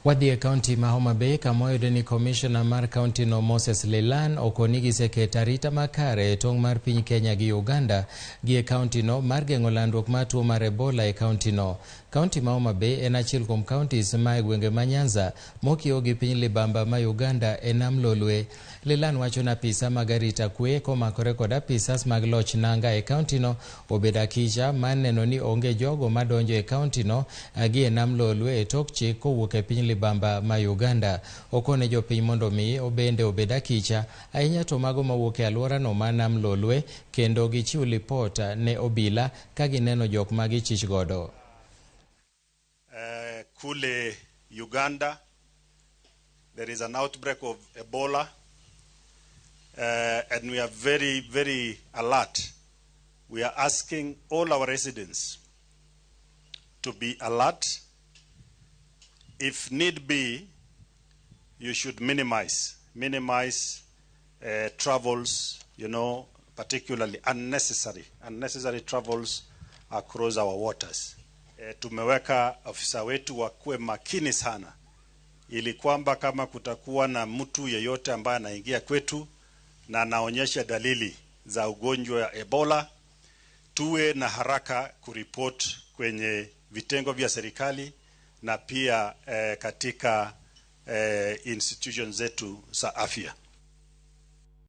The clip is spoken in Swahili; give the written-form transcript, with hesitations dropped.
Wadhi county ma Homa Bay kamoyudo ni commissioner mar county no Moses Lelan okonigi seketarita makare tong mar piny Kenya gi Uganda gi county no mar geng'o landruok mar tuo mar Ebola e county no. County ma Homa Bay en achiel kuom counties ma e gwenge ma Nyanza mokiewo gi piny libamba ma Uganda e nam Lolwe. Lelan wacho na apisa mag arita kwe komakore kod apisas mag loch nanga e county no obedo akicha mar neno ni onge jogo madonjo e county no gi e nam Lolwe e tok chik kowuok e piny libamba ma Uganda. Okone jopiny mondo mi obende obed akicha ahinya to mago mawuok e alwora no ma nam Lolwe kendo gichiw lipot ne obila ka gineno jok ma gichich godo. Kule Uganda there is an outbreak of Ebola. And we are very, very alert. We are asking all our residents to be alert. If need be, you should minimize travels, particularly unnecessary travels across our waters. Tumeweka ofisa wetu wakuwe makini sana ili kwamba kama kutakuwa na mtu yeyote ambaye anaingia kwetu na anaonyesha dalili za ugonjwa ya Ebola, tuwe na haraka kuripoti kwenye vitengo vya serikali na pia katika institutions zetu za afya.